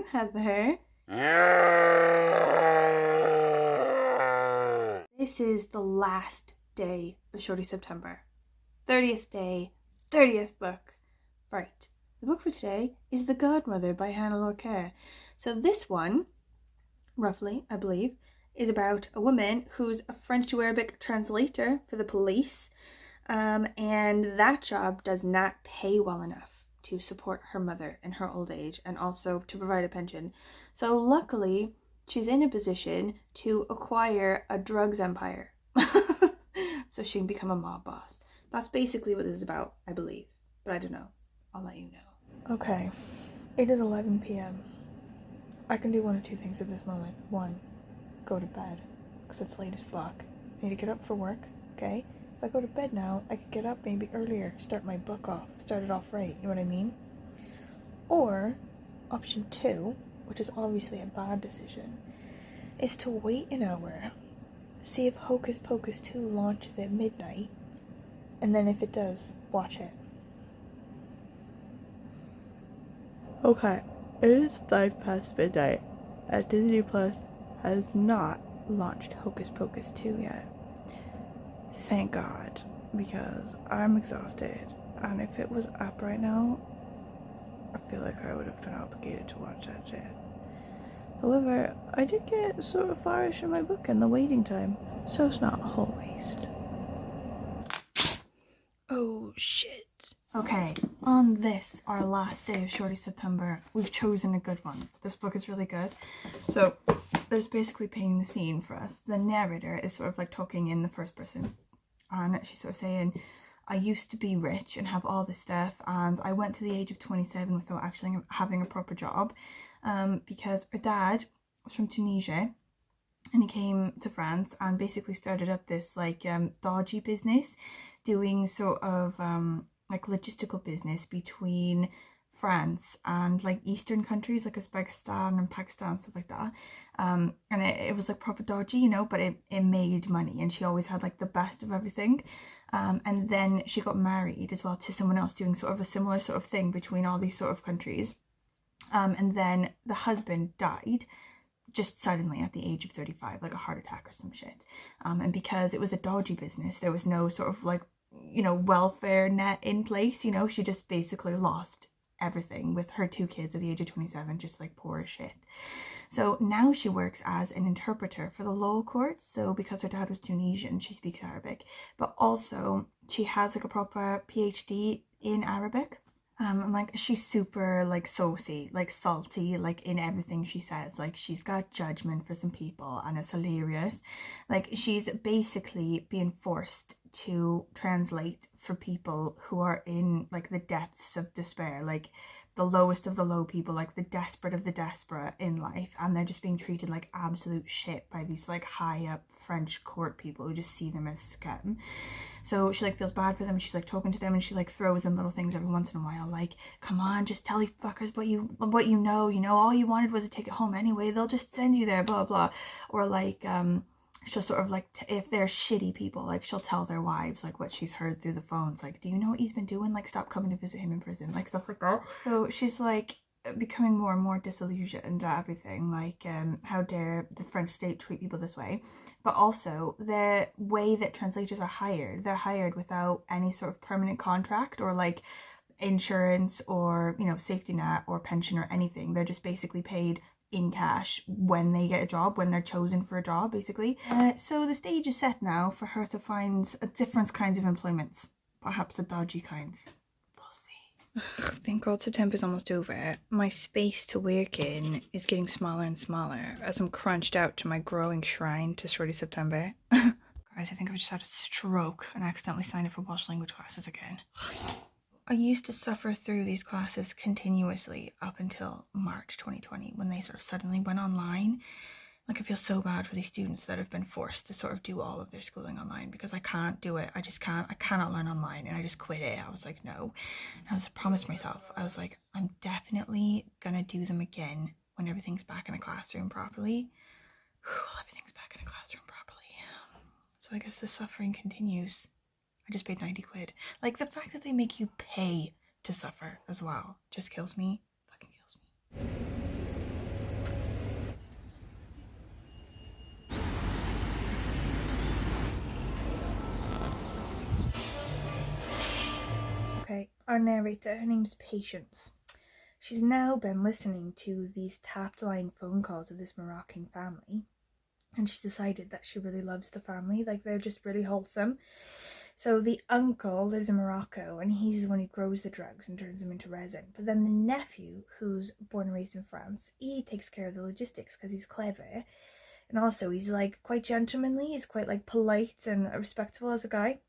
afternoon, Heather. This is the last day of Shorty September. 30th day, 30th book. Right. The book for today is The Godmother by Hannelore. So this one, roughly, I believe, is about a woman who's a French to Arabic translator for the police. And that job does not pay well enough to support her mother in her old age and also to provide a pension. So luckily, she's in a position to acquire a drugs empire so she can become a mob boss. That's basically what this is about, I believe. But I don't know. I'll let you know. Okay, it is 11 p.m. I can do one of two things at this moment. One, go to bed, because it's late as fuck. I need to get up for work, okay? If I go to bed now, I could get up maybe earlier, start my book off, start it off right, you know what I mean? Or, option two, which is obviously a bad decision, is to wait an hour, see if Hocus Pocus 2 launches at midnight, and then if it does, watch it. Okay, it is 5 past midnight, and Disney Plus has not launched Hocus Pocus 2 yet. Thank God, because I'm exhausted, and if it was up right now, I feel like I would have been obligated to watch that shit. However, I did get sort of far-ish in my book in the waiting time, so it's not a whole waste. Oh shit. Okay, on this, our last day of Shorty September, we've chosen a good one. This book is really good. So, there's basically painting the scene for us. The narrator is sort of like talking in the first person. And she's sort of saying, I used to be rich and have all this stuff, and I went to the age of 27 without actually having a proper job, because her dad was from Tunisia, and he came to France and basically started up this like dodgy business, doing sort of like logistical business between France and like Eastern countries like Uzbekistan and Pakistan, stuff like that. And it was like proper dodgy, you know, but it made money, and she always had like the best of everything. And then she got married as well to someone else doing sort of a similar sort of thing between all these sort of countries. And then the husband died just suddenly at the age of 35, like a heart attack or some shit. And because it was a dodgy business, there was no sort of like, you know, welfare net in place, you know, she just basically lost everything with her 2 kids at the age of 27, just like poor as shit. So now she works as an interpreter for the law courts. So because her dad was Tunisian, she speaks Arabic, but also she has like a proper PhD in Arabic. And like she's super like saucy, like salty, like in everything she says. Like she's got judgment for some people, and it's hilarious. Like she's basically being forced to translate for people who are in like the depths of despair, like the lowest of the low people, like the desperate of the desperate in life, and they're just being treated like absolute shit by these like high up French court people who just see them as scum. So she like feels bad for them, and she's like talking to them, and she like throws in little things every once in a while, like, come on, just tell these fuckers what you know, all you wanted was a ticket home anyway, they'll just send you there, blah blah. Or like she'll sort of like, if they're shitty people, like she'll tell their wives like what she's heard through the phones, like, do you know what he's been doing, like stop coming to visit him in prison, like stuff like that. So she's like becoming more and more disillusioned at everything, like how dare the French state treat people this way. But also the way that translators are hired, they're hired without any sort of permanent contract or like insurance or, you know, safety net or pension or anything. They're just basically paid in cash when they get a job, when they're chosen for a job, basically. So the stage is set now for her to find different kinds of employments, perhaps the dodgy kinds. Thank God September's almost over. My space to work in is getting smaller and smaller as I'm crunched out to my growing shrine to Shorty September. Guys, I think I've just had a stroke and accidentally signed up for Welsh language classes again. I used to suffer through these classes continuously up until March 2020 when they sort of suddenly went online. Like, I feel so bad for these students that have been forced to sort of do all of their schooling online, because I can't do it. I just can't. I cannot learn online, and I just quit it. I was like, no. And I promised myself, I was like, I'm definitely gonna do them again when everything's back in a classroom properly. Everything's back in a classroom properly. So I guess the suffering continues. I just paid 90 quid. Like, the fact that they make you pay to suffer as well just kills me. Fucking kills me. our narrator, her name's Patience. She's now been listening to these tapped line phone calls of this Moroccan family, and she's decided that she really loves the family. Like, they're just really wholesome. So the uncle lives in Morocco, and he's the one who grows the drugs and turns them into resin. But then the nephew, who's born and raised in France, he takes care of the logistics because he's clever. And also, he's like quite gentlemanly. He's quite like polite and respectable as a guy.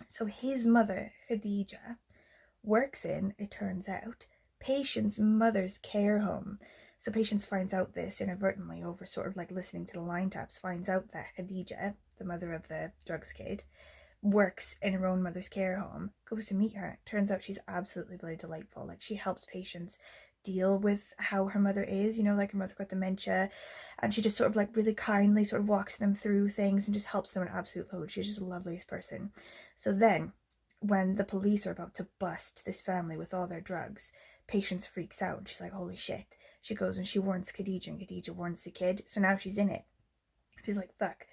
So his mother, Khadija, works in, it turns out, Patient's mother's care home. So Patience finds out this inadvertently over sort of like listening to the line taps, finds out that Khadija, the mother of the drugs kid, works in her own mother's care home, goes to meet her. Turns out she's absolutely bloody delightful. Like, she helps Patience deal with how her mother is, you know, like her mother got dementia, and she just sort of like really kindly sort of walks them through things and just helps them an absolute load. She's just the loveliest person. So then when the police are about to bust this family with all their drugs, Patience freaks out and she's like, holy shit. She goes and she warns Khadija, and Khadija warns the kid. So now she's in it. She's like, fuck.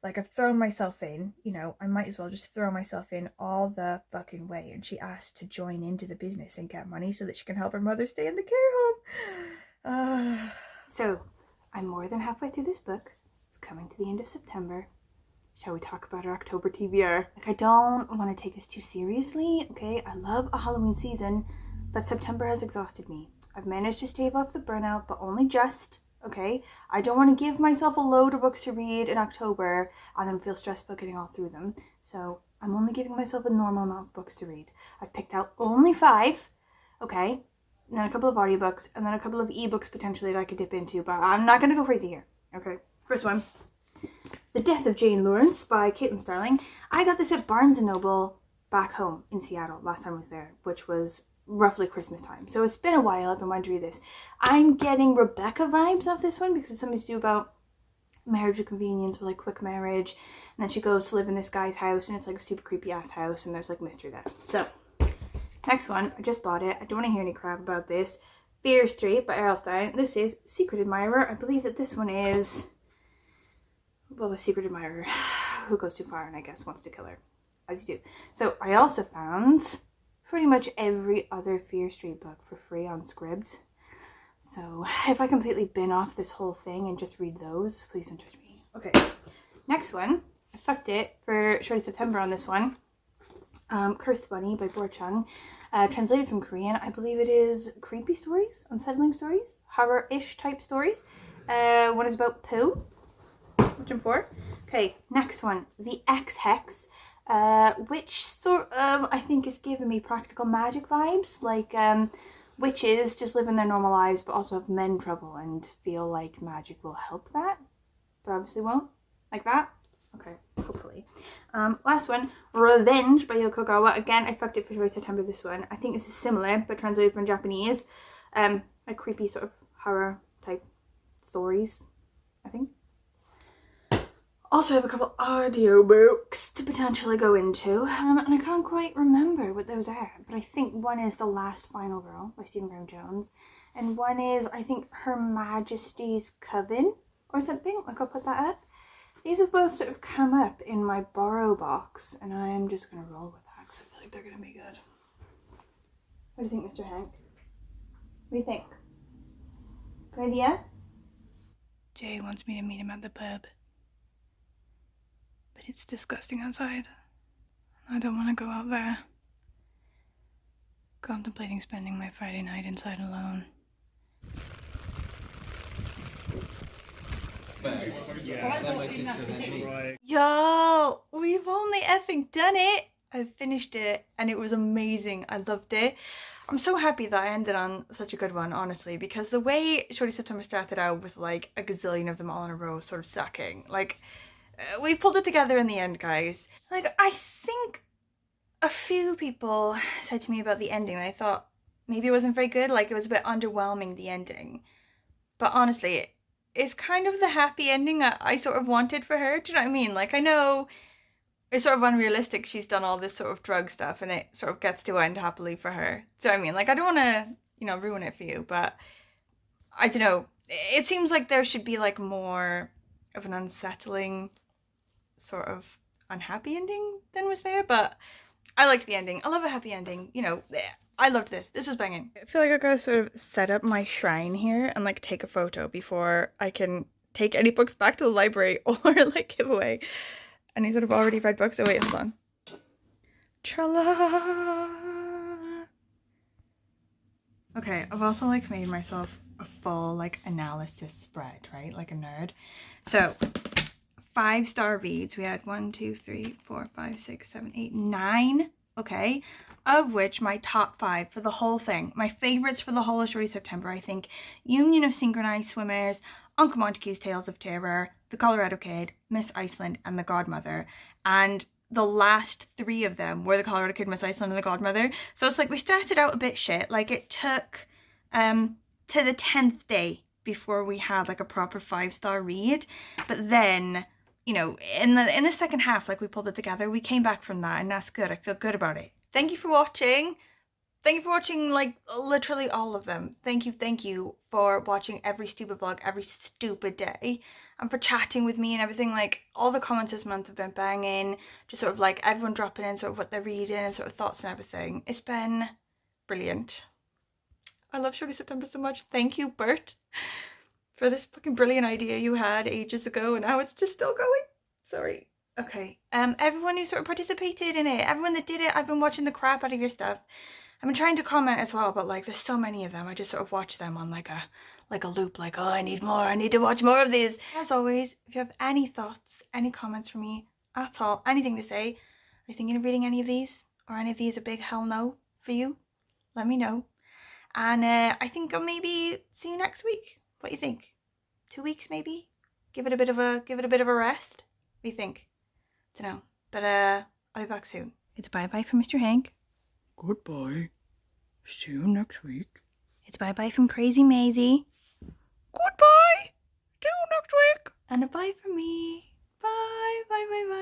Like, I've thrown myself in, you know, I might as well just throw myself in all the fucking way. And she asked to join into the business and get money so that she can help her mother stay in the care home. So, I'm more than halfway through this book. It's coming to the end of September. Shall we talk about our October TBR? Like, I don't want to take this too seriously, okay? I love a Halloween season, but September has exhausted me. I've managed to stave off the burnout, but only just. Okay, I don't want to give myself a load of books to read in October and then feel stressed about getting all through them. So I'm only giving myself a normal amount of books to read. I've picked out only 5, okay, and then a couple of audiobooks, and then a couple of ebooks potentially that I could dip into, but I'm not going to go crazy here. Okay, first one, The Death of Jane Lawrence by Caitlin Starling. I got this at Barnes & Noble back home in Seattle last time I was there, which was roughly Christmas time. So it's been a while. I've been wanting to read this. I'm getting Rebecca vibes off this one because it's something to do about marriage of convenience, or like quick marriage. And then she goes to live in this guy's house, and it's like a super creepy ass house, and there's like mystery there. So next one, I just bought it. I don't want to hear any crap about this. Fear Street by R.L. Stine. This is Secret Admirer. I believe that this one is, well, the Secret Admirer who goes too far and I guess wants to kill her, as you do. So I also found pretty much every other Fear Street book for free on Scribd. So if I completely bin off this whole thing and just read those, please don't judge me. Okay, next one. I fucked it for Shorty September on this one. Cursed Bunny by Bort Chung. Translated from Korean. I believe it is creepy stories, unsettling stories, horror-ish type stories. One is about poo, which I'm for. Okay, next one. The X-Hex. Which sort of, I think, is giving me practical magic vibes, like witches just living their normal lives but also have men trouble and feel like magic will help that, but obviously won't. Like that? Okay, hopefully. Last one, Revenge by Yoko Gawa. Again, I fucked it for September, this one. I think this is similar but translated from Japanese. Like creepy sort of horror type stories, I think. Also have a couple audiobooks to potentially go into, and I can't quite remember what those are, but I think one is The Last Final Girl by Stephen Graham Jones, and one is, I think, Her Majesty's Coven or something. Like, I'll put that up. These have both sort of come up in my borrow box, and I'm just going to roll with that because I feel like they're going to be good. What do you think, Mr. Hank? What do you think? Good idea? Jay wants me to meet him at the pub. But it's disgusting outside. I don't want to go out there. Contemplating spending my Friday night inside alone. Yo, we've only effing done it. I finished it and it was amazing. I loved it. I'm so happy that I ended on such a good one, honestly, because the way Shorty September started out with like a gazillion of them all in a row sort of sucking, like, we pulled it together in the end, guys. Like, I think a few people said to me about the ending, and I thought maybe it wasn't very good, like it was a bit underwhelming, the ending. But honestly, it's kind of the happy ending I sort of wanted for her, do you know what I mean? Like, I know it's sort of unrealistic, she's done all this sort of drug stuff and it sort of gets to end happily for her. Do you know what I mean? Like, I don't want to, you know, ruin it for you, but I don't know. It seems like there should be like more of an unsettling, sort of unhappy ending than was there, but I liked the ending. I love a happy ending. You know, I loved this. This was banging. I feel like I gotta sort of set up my shrine here and like take a photo before I can take any books back to the library or like give away any sort of already read books. Oh wait, hold on. Tra-la. Okay, I've also like made myself a full like analysis spread, right? Like a nerd. So 5-star reads. We had 1, 2, 3, 4, 5, 6, 7, 8, 9. Okay, of which my top 5 for the whole thing, my favorites for the whole of Shorty September, I think Union of Synchronized Swimmers, Uncle Montague's Tales of Terror, The Colorado Kid, Miss Iceland, and The Godmother. And the last 3 of them were The Colorado Kid, Miss Iceland, and The Godmother. So it's like we started out a bit shit. Like it took to the 10th day before we had like a proper 5-star read. But then, you know, in the second half, like we pulled it together. We came back from that, and that's good. I feel good about it. Thank you for watching. Thank you for watching like literally all of them. Thank you for watching every stupid vlog every stupid day, and for chatting with me and everything. Like all the comments this month have been banging, just sort of like everyone dropping in sort of what they're reading and sort of thoughts and everything. It's been brilliant. I love Shorty September so much. Thank you, Bert, for this fucking brilliant idea you had ages ago, and now it's just still going. Sorry. Okay, everyone who sort of participated in it, everyone that did it, I've been watching the crap out of your stuff. I've been trying to comment as well, but like there's so many of them. I just sort of watch them on like a loop, like, oh, I need more, I need to watch more of these. As always, if you have any thoughts, any comments for me at all, anything to say, are you thinking of reading any of these? Or any of these a big hell no for you? Let me know. And I think I'll maybe see you next week. What do you think? 2 weeks maybe? Give it a bit of a rest? What do you think? Don't know. But I'll be back soon. It's bye-bye from Mr. Hank. Goodbye. See you next week. It's bye-bye from Crazy Maisie. Goodbye. See you next week. And a bye from me. Bye. Bye, bye, bye.